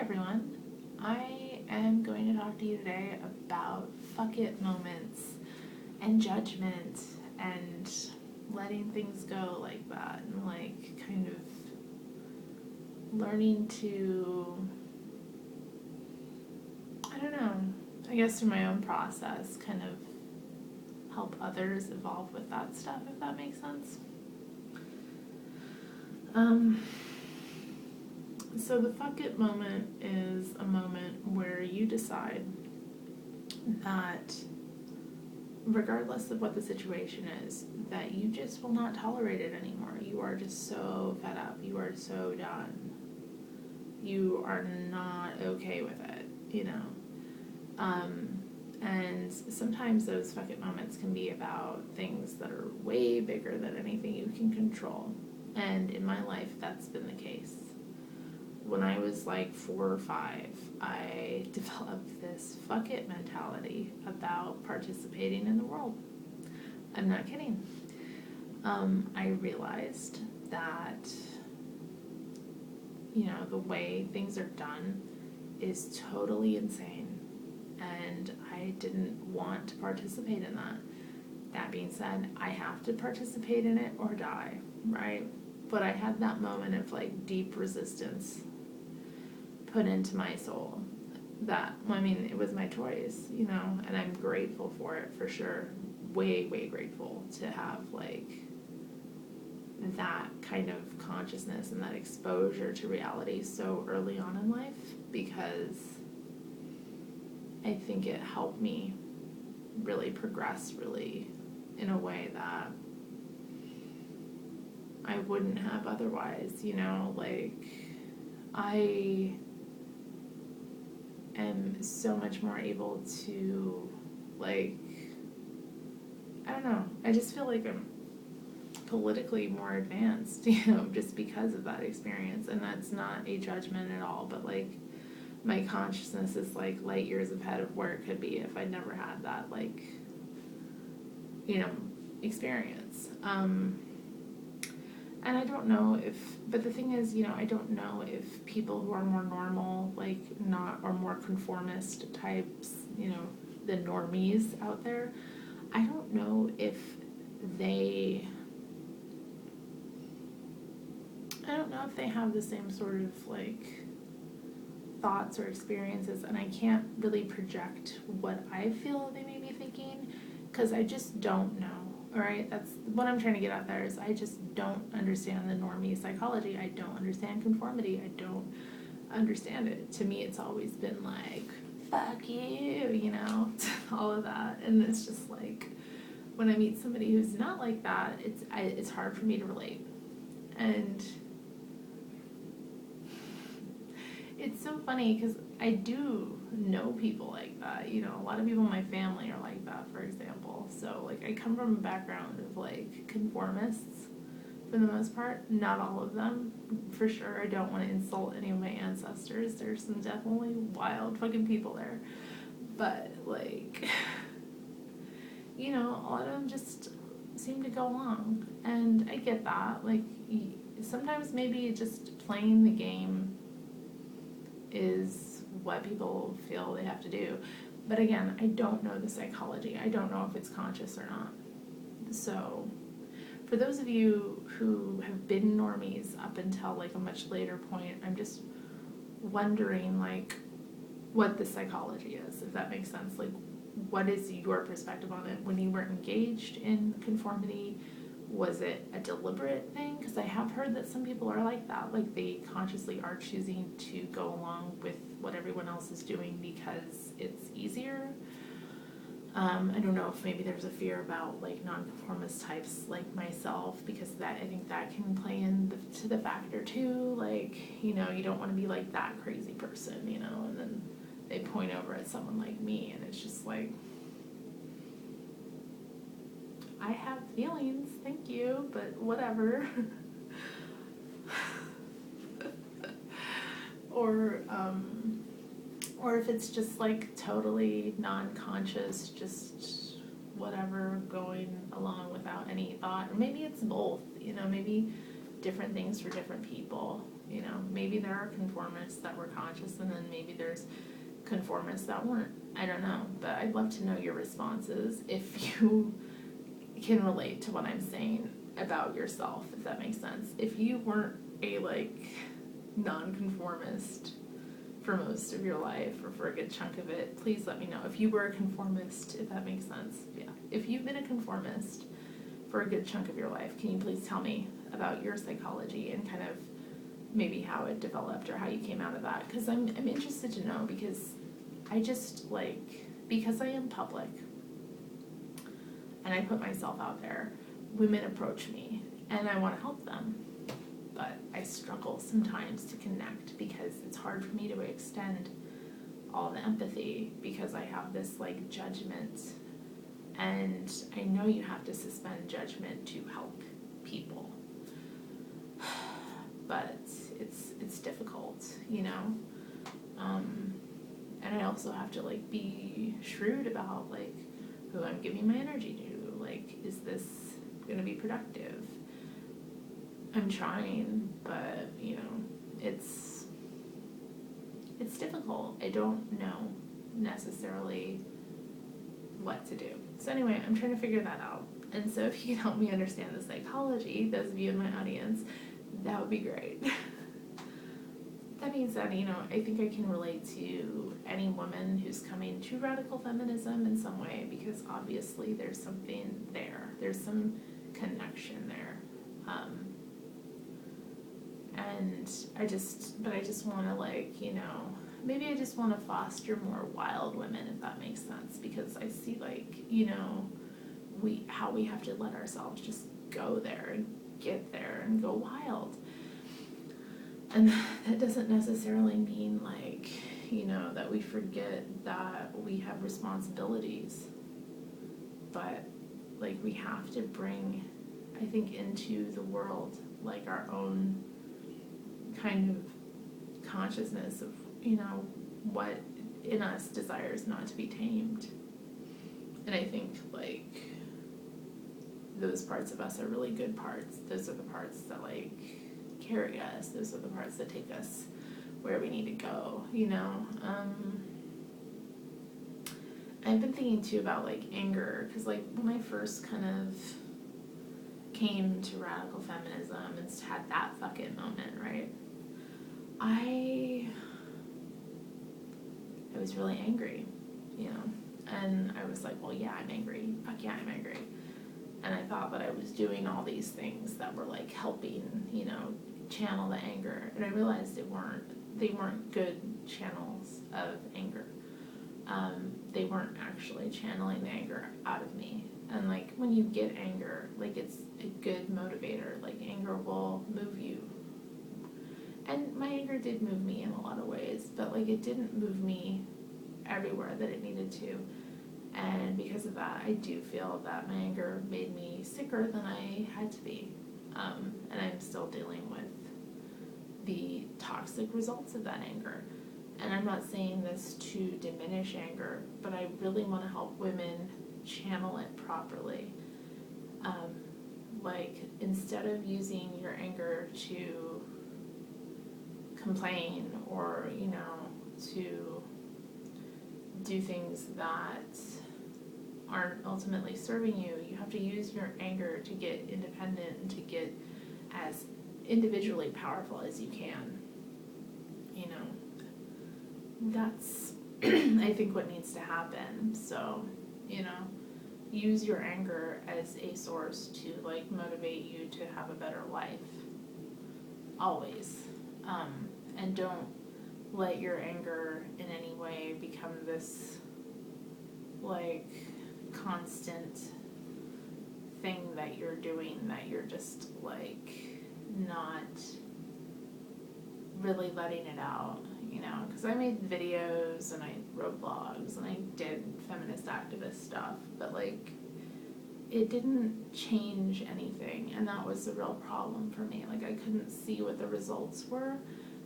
everyone. I am going to talk to you today about fuck it moments and judgment and letting things go like that and like kind of learning to, I don't know, I guess through my own process kind of help others evolve with that stuff, if that makes sense. So the fuck it moment is a moment where you decide that regardless of what the situation is, that you just will not tolerate it anymore. You are just so fed up. You are so done. You are not okay with it, you know. And sometimes those fuck it moments can be about things that are way bigger than anything you can control. And in my life, that's been the case. When I was like 4 or 5, I developed this fuck it mentality about participating in the world. I'm not kidding. I realized that, you know, the way things are done is totally insane. And I didn't want to participate in that. That being said, I have to participate in it or die, right? But I had that moment of like deep resistance put into my soul that, I mean, it was my choice, you know, and I'm grateful for it for sure. Way, way grateful to have like that kind of consciousness and that exposure to reality so early on in life, because I think it helped me really progress really in a way that I wouldn't have otherwise, you know, like I am so much more able to, like, I don't know, I just feel like I'm politically more advanced, you know, just because of that experience. And that's not a judgment at all, but like my consciousness is like light years ahead of where it could be if I'd never had that, like, you know, experience. And I don't know if, but the thing is, you know, I don't know if people who are more normal, like not, or more conformist types, you know, the normies out there, I don't know if they, I don't know if they have the same sort of like thoughts or experiences, and I can't really project what I feel they may be thinking, because I just don't know. All right, that's what I'm trying to get out there, is I just don't understand the normie psychology. I don't understand conformity. I don't understand it. To me, it's always been like, fuck you, you know, all of that. And it's just like, when I meet somebody who's not like that, it's hard for me to relate. And it's so funny because I do know people like that, you know, a lot of people in my family are like that, for example. So like I come from a background of like conformists for the most part, not all of them, for sure. I don't want to insult any of my ancestors. There's some definitely wild fucking people there, but like, you know, a lot of them just seem to go along, and I get that. Like sometimes maybe just playing the game is what people feel they have to do. But again, I don't know the psychology. I don't know if it's conscious or not. So for those of you who have been normies up until like a much later point, I'm just wondering like what the psychology is, if that makes sense. Like, what is your perspective on it? When you were engaged in conformity, was it a deliberate thing? Because I have heard that some people are like that, like they consciously are choosing to go along with what everyone else is doing because it's easier. I don't know if maybe there's a fear about like nonconformist types like myself, because that, I think that can play to the factor too. Like, you know, you don't want to be like that crazy person, you know, and then they point over at someone like me, and it's just like, I have feelings, thank you, but whatever. Or if it's just like totally non-conscious, just whatever, going along without any thought. Or maybe it's both, you know, maybe different things for different people. You know, maybe there are conformists that were conscious, and then maybe there's conformists that weren't. I don't know, but I'd love to know your responses if you can relate to what I'm saying about yourself, if that makes sense. If you weren't a non-conformist for most of your life or for a good chunk of it, please let me know. If you were a conformist, if that makes sense. Yeah. If you've been a conformist for a good chunk of your life, can you please tell me about your psychology and kind of maybe how it developed or how you came out of that? Because I'm interested to know, because I just because I am public and I put myself out there, women approach me and I want to help them, but I struggle sometimes to connect because it's hard for me to extend all the empathy because I have this judgment, and I know you have to suspend judgment to help people, but it's difficult, you know. And I also have to be shrewd about who I'm giving my energy to. Is this gonna be productive? I'm trying, but it's difficult. I don't know necessarily what to do. So anyway, I'm trying to figure that out. And so if you can help me understand the psychology, those of you in my audience, that would be great. That being said, I think I can relate to any woman who's coming to radical feminism in some way, because obviously there's something there. There's some connection there. And I just want to maybe I just want to foster more wild women, if that makes sense, because I see how we have to let ourselves just go there and get there and go wild. And that doesn't necessarily mean that we forget that we have responsibilities, but we have to bring, I think, into the world our own kind of consciousness of what in us desires not to be tamed. And I think those parts of us are really good parts. Those are the parts that carry us. Those are the parts that take us where we need to go, I've been thinking too about anger, because when I first kind of came to radical feminism and had that fucking moment, right, I was really angry, and I was well, yeah, I'm angry. Fuck yeah, I'm angry. And I thought that I was doing all these things that were helping, channel the anger. And I realized they weren't good channels of anger. They weren't actually channeling the anger out of me. And when you get anger, it's a good motivator. Anger will move you. And my anger did move me in a lot of ways, but it didn't move me everywhere that it needed to. And because of that, I do feel that my anger made me sicker than I had to be. And I'm still dealing with the toxic results of that anger. And I'm not saying this to diminish anger, but I really want to help women channel it properly. Instead of using your anger to complain or, to do things that aren't ultimately serving you, you have to use your anger to get independent and to get as individually powerful as you can. That's I think what needs to happen. So, use your anger as a source to motivate you to have a better life. Always. And don't let your anger in any way become this constant thing that you're doing, that you're just not really letting it out, because I made videos and I wrote blogs and I did feminist activist stuff, but it didn't change anything, and that was the real problem for me. I couldn't see what the results were,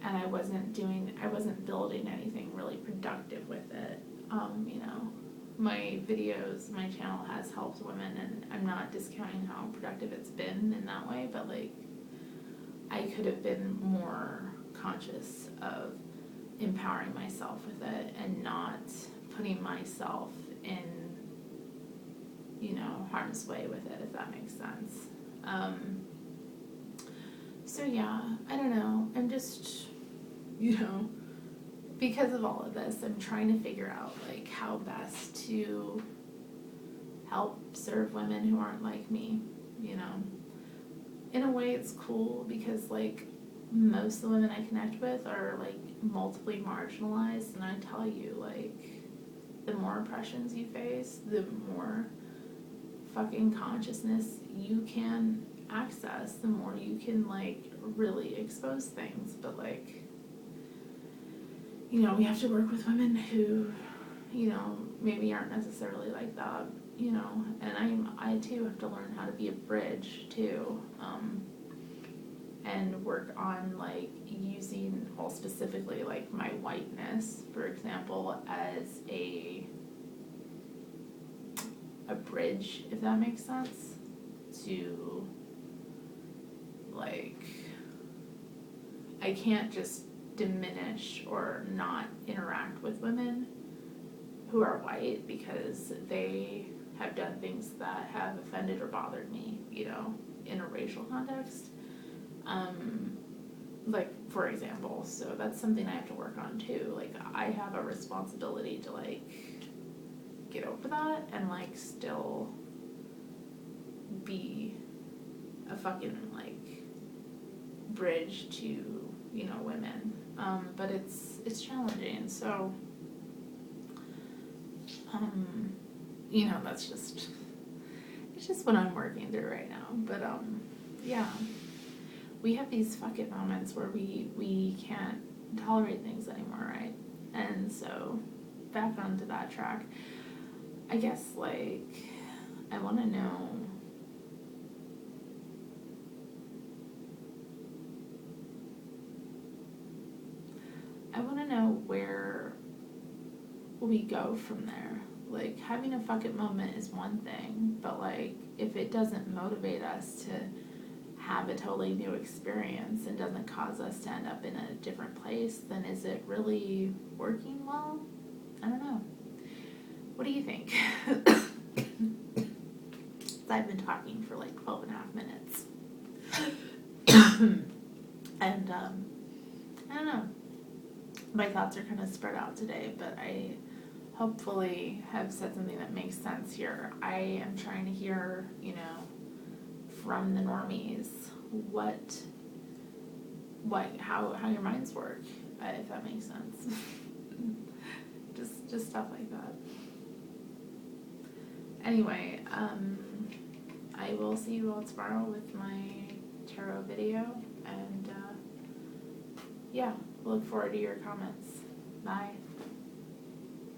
and I wasn't building anything really productive with it. My videos, my channel has helped women, and I'm not discounting how productive it's been in that way, but I could have been more conscious of empowering myself with it and not putting myself in, you know, harm's way with it, if that makes sense. So yeah, I don't know. I'm just, you know, because of all of this, I'm trying to figure out, like, how best to help serve women who aren't like me, you know. In a way, it's cool because, like, most of the women I connect with are, like, multiply marginalized, and I tell you, like, the more oppressions you face, the more fucking consciousness you can access, the more you can, like, really expose things. But, like, you know, we have to work with women who, you know, maybe aren't necessarily like that, you know, and I too have to learn how to be a bridge too, and work on, like, using, well, specifically, like, my whiteness, for example, as a bridge, if that makes sense, to, like, I can't just diminish or not interact with women who are white because they have done things that have offended or bothered me, you know, in a racial context. Like, for example, so that's something I have to work on too. Like, I have a responsibility to, like, get over that and, like, still be a fucking, like, bridge to, you know, women. But it's challenging, so, you know, it's just what I'm working through right now. But, yeah, we have these fucking moments where we can't tolerate things anymore, right? And so, back onto that track, I guess, like, I want to know, where we go from there. Like, having a fuck it moment is one thing, but, like, if it doesn't motivate us to have a totally new experience and doesn't cause us to end up in a different place, then is it really working well? I don't know. What do you think? I've been talking for like 12 and a half minutes. And I don't know. My thoughts are kind of spread out today, but I hopefully have said something that makes sense here. I am trying to hear, you know, from the normies how your minds work, if that makes sense. just stuff like that. Anyway, I will see you all tomorrow with my tarot video, and yeah, look forward to your comments. Bye.